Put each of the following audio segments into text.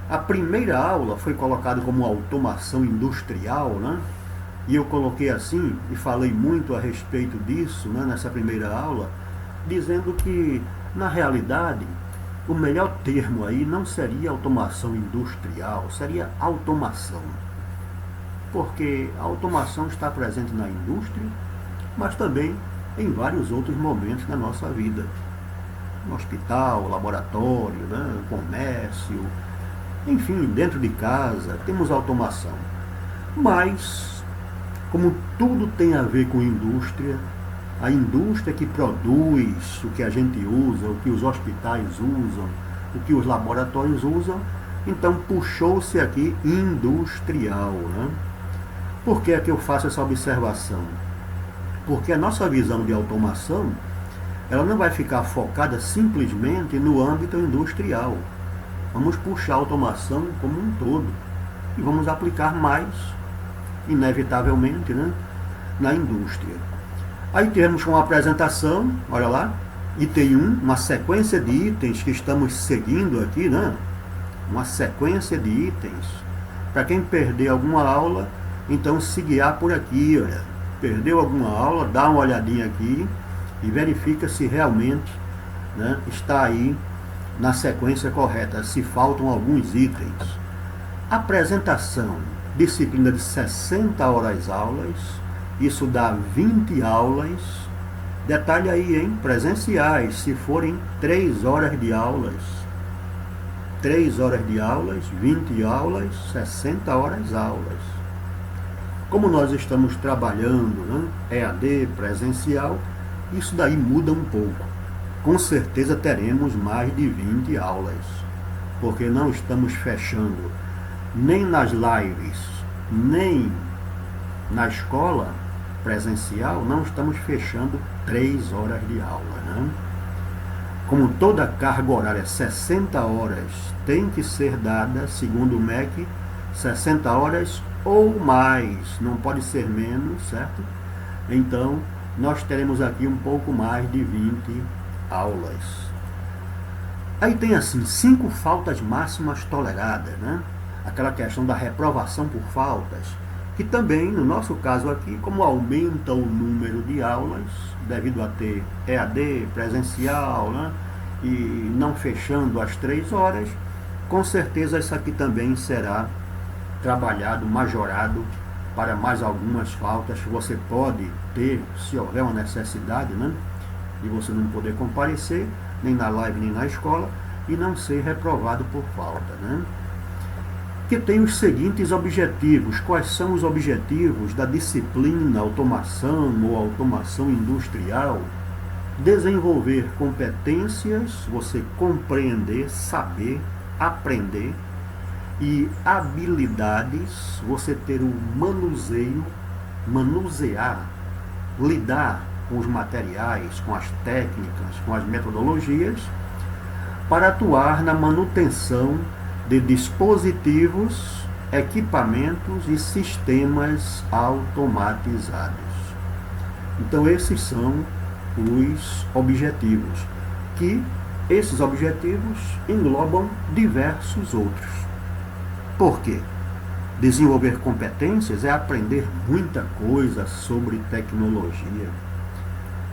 A primeira aula foi colocada como automação industrial, né? E eu coloquei assim e falei muito a respeito disso, né, nessa primeira aula, dizendo que, na realidade, o melhor termo aí não seria automação industrial, seria automação. Porque a automação está presente na indústria, mas também em vários outros momentos da nossa vida. No hospital, laboratório, né, comércio, enfim, dentro de casa, temos automação. Mas, como tudo tem a ver com indústria, a indústria que produz o que a gente usa, o que os hospitais usam, o que os laboratórios usam, então puxou-se aqui industrial. Né? Por que é que eu faço essa observação? Porque a nossa visão de automação, ela não vai ficar focada simplesmente no âmbito industrial. Vamos puxar a automação como um todo e vamos aplicar mais, inevitavelmente, né, na indústria. Aí temos uma apresentação, olha lá, item 1, uma sequência de itens que estamos seguindo aqui, né? Uma sequência de itens. Para quem perder alguma aula, então se guiar por aqui, olha. Perdeu alguma aula, dá uma olhadinha aqui e verifica se realmente, né, está aí na sequência correta, se faltam alguns itens. Apresentação, disciplina de 60 horas aulas, isso dá 20 aulas. Detalhe aí, hein? Presenciais, se forem 3 horas de aulas. 3 horas de aulas, 20 aulas, 60 horas aulas. Como nós estamos trabalhando, né, EAD, presencial, isso daí muda um pouco. Com certeza teremos mais de 20 aulas, porque não estamos fechando nem nas lives, nem na escola presencial, não estamos fechando 3 horas de aula. Né? Como toda carga horária, 60 horas, tem que ser dada, segundo o MEC, 60 horas ou mais, não pode ser menos, certo? Então, nós teremos aqui um pouco mais de 20 aulas. Aí tem assim, 5 faltas máximas toleradas, né? Aquela questão da reprovação por faltas, que também, no nosso caso aqui, como aumenta o número de aulas, devido a ter EAD, presencial, né? E não fechando as 3 horas, com certeza isso aqui também será trabalhado, majorado para mais algumas faltas que você pode ter, se houver uma necessidade, né? De você não poder comparecer, nem na live, nem na escola, e não ser reprovado por falta, né? Que tem os seguintes objetivos. Quais são os objetivos da disciplina automação ou automação industrial? Desenvolver competências, você compreender, saber, aprender, e habilidades, você ter o manuseio, manusear, lidar com os materiais, com as técnicas, com as metodologias, para atuar na manutenção de dispositivos, equipamentos e sistemas automatizados. Então esses são os objetivos, que esses objetivos englobam diversos outros. Por quê? Desenvolver competências é aprender muita coisa sobre tecnologia.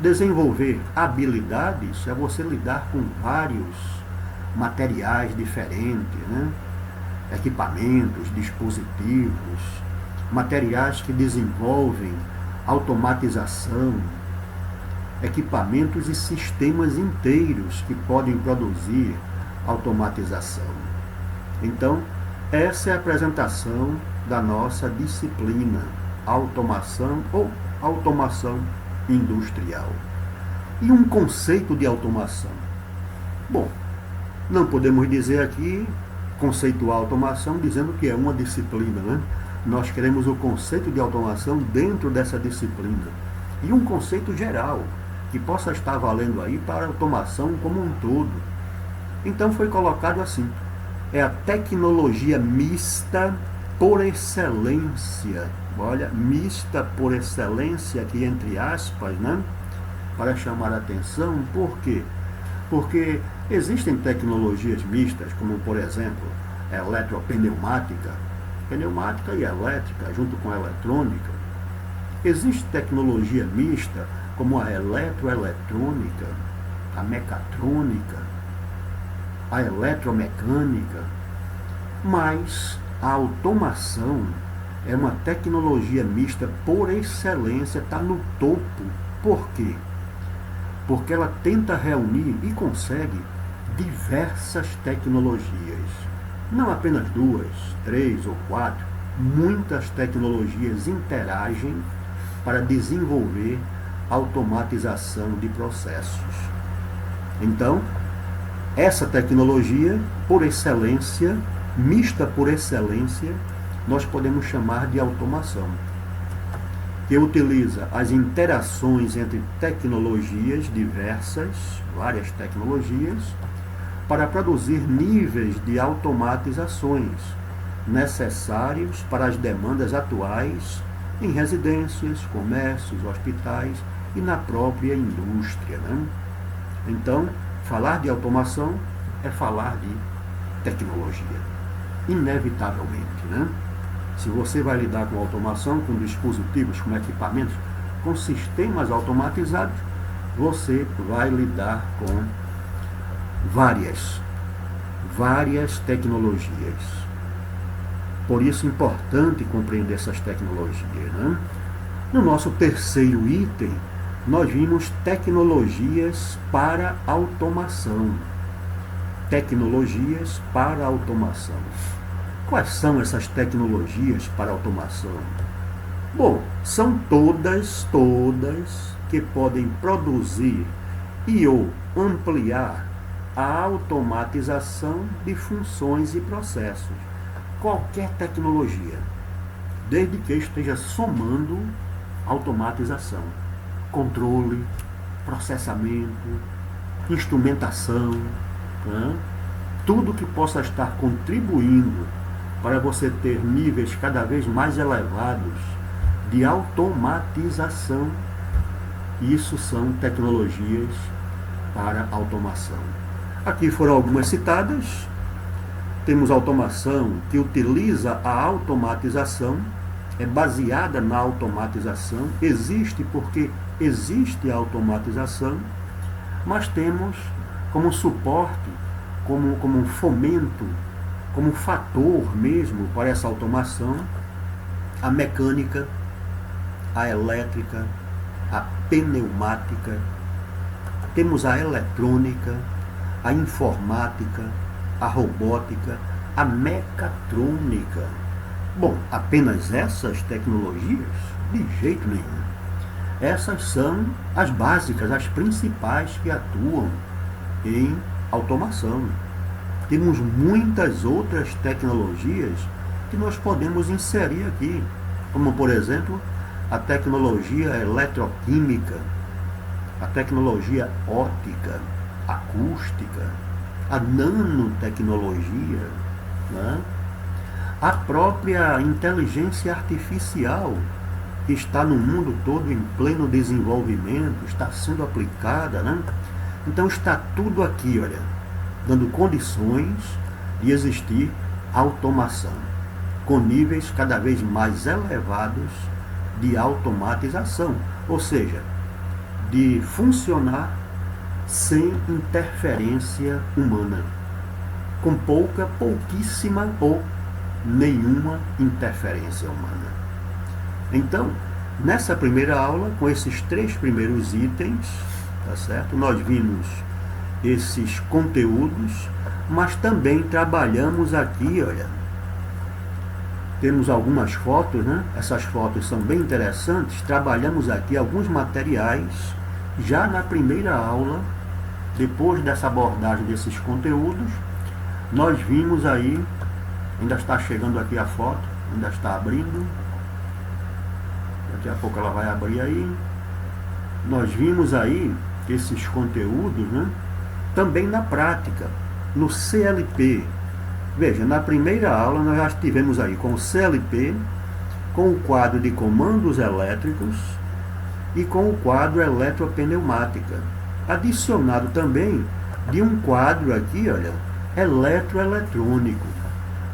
Desenvolver habilidades é você lidar com vários materiais diferentes, né? Equipamentos, dispositivos, materiais que desenvolvem automatização, equipamentos e sistemas inteiros que podem produzir automatização. Então, essa é a apresentação da nossa disciplina, automação ou automação industrial. E um conceito de automação. Bom, não podemos dizer aqui, conceituar automação, dizendo que é uma disciplina, né? Nós queremos o conceito de automação dentro dessa disciplina. E um conceito geral, que possa estar valendo aí para a automação como um todo. Então foi colocado assim: é a tecnologia mista por excelência. Olha, mista por excelência, aqui entre aspas, né? Para chamar a atenção. Por quê? Porque existem tecnologias mistas, como por exemplo eletropneumática, pneumática e elétrica, junto com a eletrônica. Existe tecnologia mista, como a eletroeletrônica, a mecatrônica, a eletromecânica, mas a automação é uma tecnologia mista por excelência, está no topo. Por quê? Porque ela tenta reunir e consegue diversas tecnologias. Não apenas 2, 3 ou 4, muitas tecnologias interagem para desenvolver automatização de processos. Então, essa tecnologia, por excelência, mista por excelência, nós podemos chamar de automação, que utiliza as interações entre tecnologias diversas, várias tecnologias, para produzir níveis de automatizações necessários para as demandas atuais em residências, comércios, hospitais e na própria indústria, né? Então, falar de automação é falar de tecnologia, inevitavelmente, né? Se você vai lidar com automação, com dispositivos, com equipamentos, com sistemas automatizados, você vai lidar com várias tecnologias. Por isso é importante compreender essas tecnologias, né? No nosso terceiro item, nós vimos tecnologias para automação. Tecnologias para automação. Quais são essas tecnologias para automação? Bom, são todas que podem produzir e ou ampliar a automatização de funções e processos. Qualquer tecnologia, desde que esteja somando automatização, controle, processamento, instrumentação, né? Tudo que possa estar contribuindo para você ter níveis cada vez mais elevados de automatização, isso são tecnologias para automação. Aqui foram algumas citadas. Temos automação que utiliza a automatização, é baseada na automatização, existe porque existe a automatização, mas temos como suporte, como um fomento, como um fator mesmo para essa automação, a mecânica, a elétrica, a pneumática, temos a eletrônica, a informática, a robótica, a mecatrônica. Bom, apenas essas tecnologias? De jeito nenhum. Essas são as básicas, as principais que atuam em automação. Temos muitas outras tecnologias que nós podemos inserir aqui, como por exemplo a tecnologia eletroquímica, a tecnologia óptica, acústica, a nanotecnologia, né? A própria inteligência artificial, que está no mundo todo em pleno desenvolvimento, está sendo aplicada, né? Então está tudo aqui, olha, dando condições de existir automação, com níveis cada vez mais elevados de automatização, ou seja, de funcionar sem interferência humana, com pouquíssima ou nenhuma interferência humana. Então, nessa primeira aula, com esses 3 primeiros itens, tá certo? Nós vimos esses conteúdos, mas também trabalhamos aqui, olha, temos algumas fotos, né? Essas fotos são bem interessantes. Trabalhamos aqui alguns materiais já na primeira aula. Depois dessa abordagem desses conteúdos, nós vimos aí, ainda está chegando aqui a foto, ainda está abrindo, daqui a pouco ela vai abrir aí. Nós vimos aí esses conteúdos, né? Também na prática, no CLP. Veja, na primeira aula nós já estivemos aí com o CLP, com o quadro de comandos elétricos e com o quadro eletropneumática, adicionado também de um quadro aqui, olha, eletroeletrônico.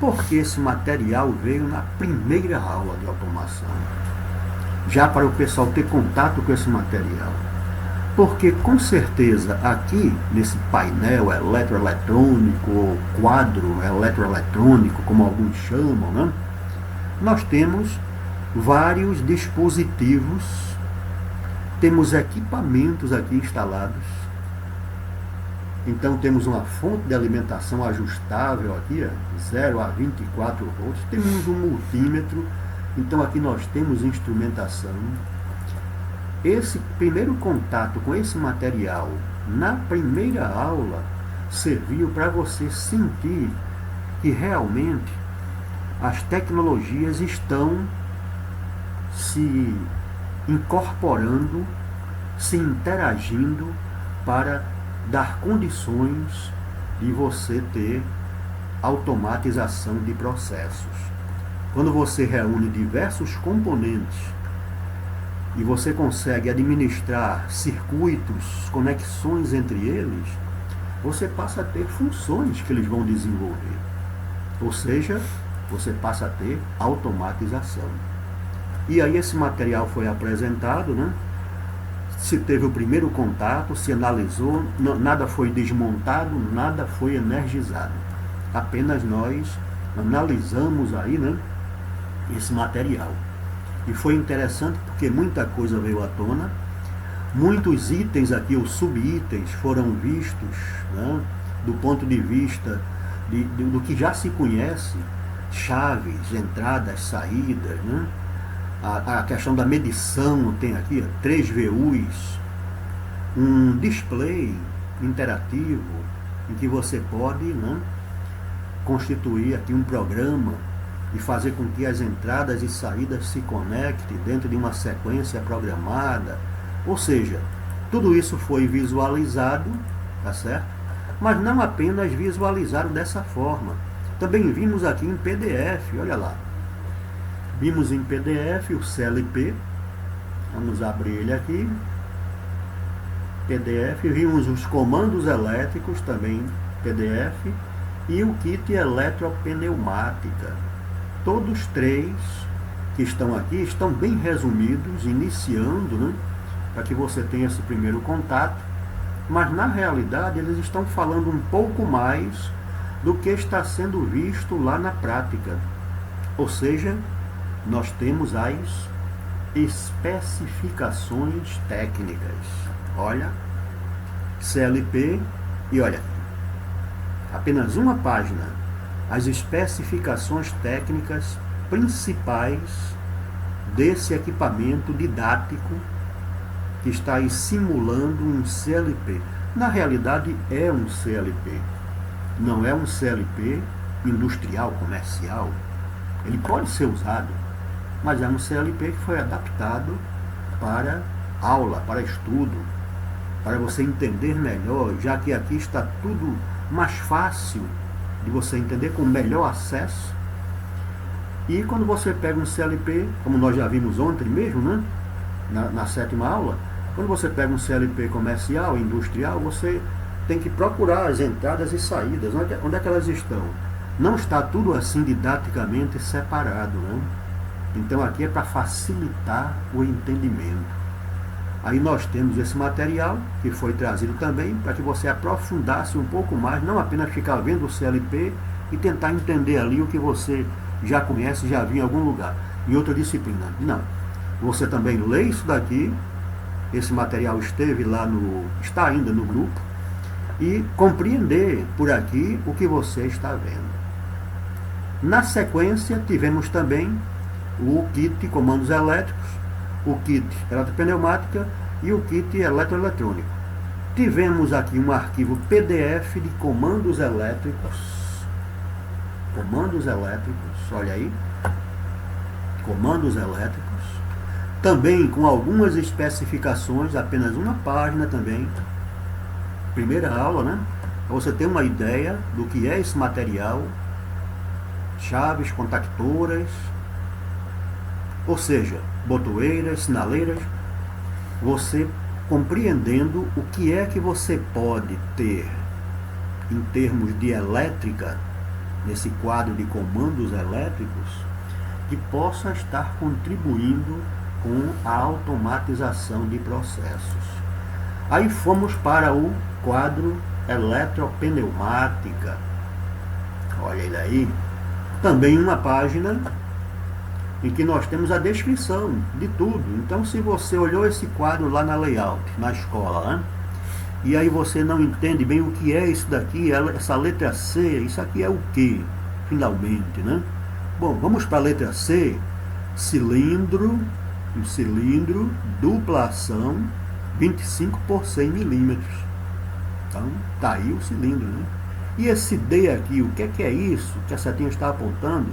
porque esse material veio na primeira aula de automação, já para o pessoal ter contato com esse material. Porque com certeza aqui nesse painel eletroeletrônico, ou quadro eletroeletrônico, como alguns chamam, né? Nós temos vários dispositivos, temos equipamentos aqui instalados. Então temos uma fonte de alimentação ajustável aqui, 0 a 24 volts, temos um multímetro, então aqui nós temos instrumentação. Esse primeiro contato com esse material na primeira aula serviu para você sentir que realmente as tecnologias estão se incorporando, se interagindo para dar condições de você ter automatização de processos. Quando você reúne diversos componentes e você consegue administrar circuitos, conexões entre eles, você passa a ter funções que eles vão desenvolver. Ou seja, você passa a ter automatização. E aí esse material foi apresentado, né? Se teve o primeiro contato, se analisou, nada foi desmontado, nada foi energizado. Apenas nós analisamos aí, né, esse material. E foi interessante porque muita coisa veio à tona, muitos itens aqui, os subitens, foram vistos, né, do ponto de vista do que já se conhece, chaves, entradas, saídas, né? A questão da medição, tem aqui 3 VUs, um display interativo em que você pode, né, constituir aqui um programa e fazer com que as entradas e saídas se conectem dentro de uma sequência programada. Ou seja, tudo isso foi visualizado, tá certo? Mas não apenas visualizado dessa forma. Também vimos aqui em PDF, olha lá. Vimos em PDF o CLP, vamos abrir ele aqui, PDF, vimos os comandos elétricos também, PDF, e o kit eletropneumática. Todos 3 que estão aqui estão bem resumidos, iniciando, né, para que você tenha esse primeiro contato, mas na realidade eles estão falando um pouco mais do que está sendo visto lá na prática. Ou seja, nós temos as especificações técnicas. Olha, CLP, e olha, apenas uma página, as especificações técnicas principais desse equipamento didático que está aí simulando um CLP. Na realidade é um CLP, não é um CLP industrial, comercial. Ele pode ser usado, mas é um CLP que foi adaptado para aula, para estudo, para você entender melhor, já que aqui está tudo mais fácil de você entender, com melhor acesso. E quando você pega um CLP, como nós já vimos ontem mesmo, né, na 7ª aula, quando você pega um CLP comercial, industrial, você tem que procurar as entradas e saídas, onde é que elas estão. Não está tudo assim didaticamente separado, né? Então aqui é para facilitar o entendimento. Aí nós temos esse material que foi trazido também para que você aprofundasse um pouco mais, não apenas ficar vendo o CLP e tentar entender ali o que você já conhece, já viu em algum lugar, em outra disciplina. Não. Você também lê isso daqui, esse material está ainda no grupo, e compreender por aqui o que você está vendo. Na sequência, tivemos também o kit comandos elétricos, o kit eletropneumática e o kit eletroeletrônico. Tivemos aqui um arquivo PDF de comandos elétricos. Comandos elétricos, olha aí. Comandos elétricos. Também com algumas especificações, apenas uma página também. Primeira aula, né? Para você ter uma ideia do que é esse material. Chaves, contactoras, ou seja, botoeiras, sinaleiras, você compreendendo o que é que você pode ter em termos de elétrica nesse quadro de comandos elétricos, que possa estar contribuindo com a automatização de processos. Aí fomos para o quadro eletropneumática. Olha ele aí. Também uma página em que nós temos a descrição de tudo. Então, se você olhou esse quadro lá na layout, na escola, né? E aí você não entende bem o que é isso daqui, essa letra C, isso aqui é o que, finalmente, né? Bom, vamos para a letra C. Cilindro, um cilindro, dupla ação, 25 por 100 milímetros. Então, tá aí o cilindro, né? E esse D aqui, o que é isso que a setinha está apontando?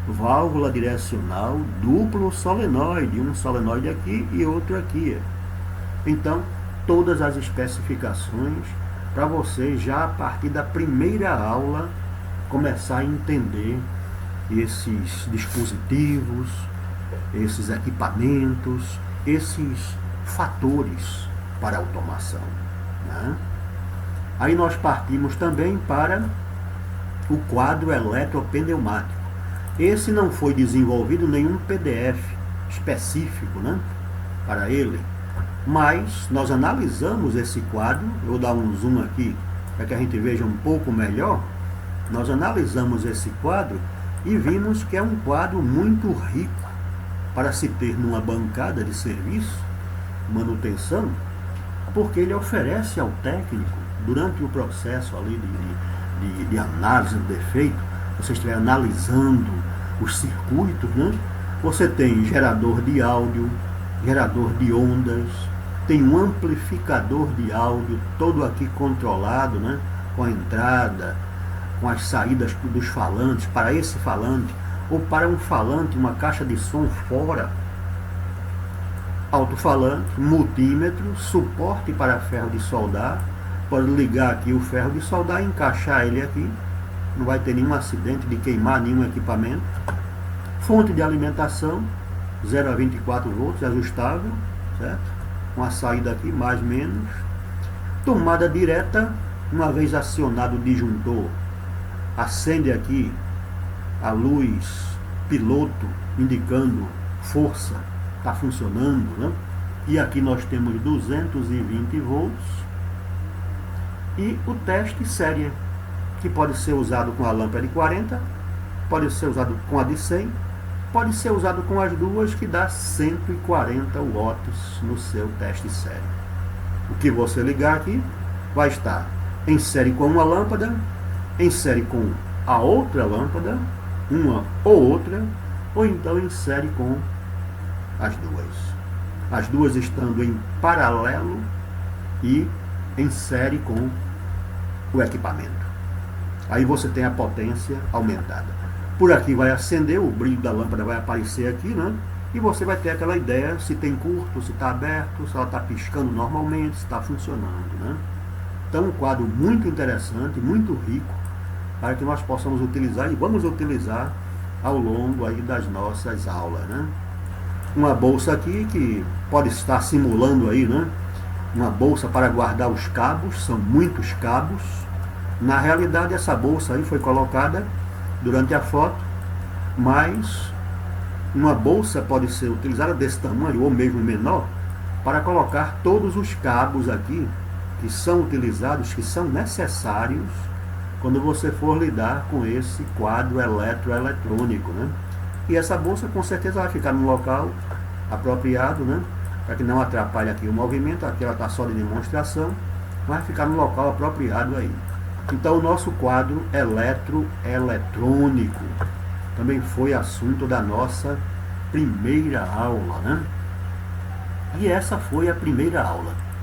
Válvula direcional, duplo solenoide, um solenoide aqui e outro aqui. Então, todas as especificações para você já a partir da primeira aula começar a entender esses dispositivos, esses equipamentos, esses fatores para a automação, né? Aí nós partimos também para o quadro eletropneumático. Esse não foi desenvolvido nenhum PDF específico, né, para ele, mas nós analisamos esse quadro. Eu vou dar um zoom aqui para que a gente veja um pouco melhor. Nós analisamos esse quadro e vimos que é um quadro muito rico para se ter numa bancada de serviço, manutenção, porque ele oferece ao técnico, durante o processo ali de análise do defeito, você estiver analisando os circuitos, né? Você tem gerador de áudio, gerador de ondas, tem um amplificador de áudio, todo aqui controlado, né? Com a entrada, com as saídas dos falantes, para esse falante, ou para um falante, uma caixa de som fora, alto-falante, multímetro, suporte para ferro de soldar. Pode ligar aqui o ferro de soldar e encaixar ele aqui. Não vai ter nenhum acidente de queimar nenhum equipamento. Fonte de alimentação, 0 a 24 volts, ajustável, certo? Com a saída aqui, mais ou menos. Tomada direta, uma vez acionado o disjuntor, acende aqui a luz piloto, indicando força, está funcionando, né? E aqui nós temos 220 volts. E o teste série, que pode ser usado com a lâmpada de 40, pode ser usado com a de 100, pode ser usado com as duas, que dá 140 watts no seu teste série. O que você ligar aqui vai estar em série com uma lâmpada, em série com a outra lâmpada, uma ou outra, ou então em série com as duas. As duas estando em paralelo e em série com o equipamento. Aí você tem a potência aumentada. Por aqui vai acender, o brilho da lâmpada vai aparecer aqui, né? E você vai ter aquela ideia se tem curto, se está aberto, se ela está piscando normalmente, se está funcionando, né? Então, um quadro muito interessante, muito rico, para que nós possamos utilizar e vamos utilizar ao longo aí das nossas aulas, né? Uma bolsa aqui que pode estar simulando aí, né? Uma bolsa para guardar os cabos, são muitos cabos. Na realidade, essa bolsa aí foi colocada durante a foto, mas uma bolsa pode ser utilizada desse tamanho ou mesmo menor para colocar todos os cabos aqui que são utilizados, que são necessários quando você for lidar com esse quadro eletrônico, né? E essa bolsa com certeza vai ficar no local apropriado, né? Para que não atrapalhe aqui o movimento. Aqui ela está só de demonstração, vai ficar no local apropriado aí. Então, o nosso quadro eletrônico também foi assunto da nossa primeira aula, né? E essa foi a primeira aula.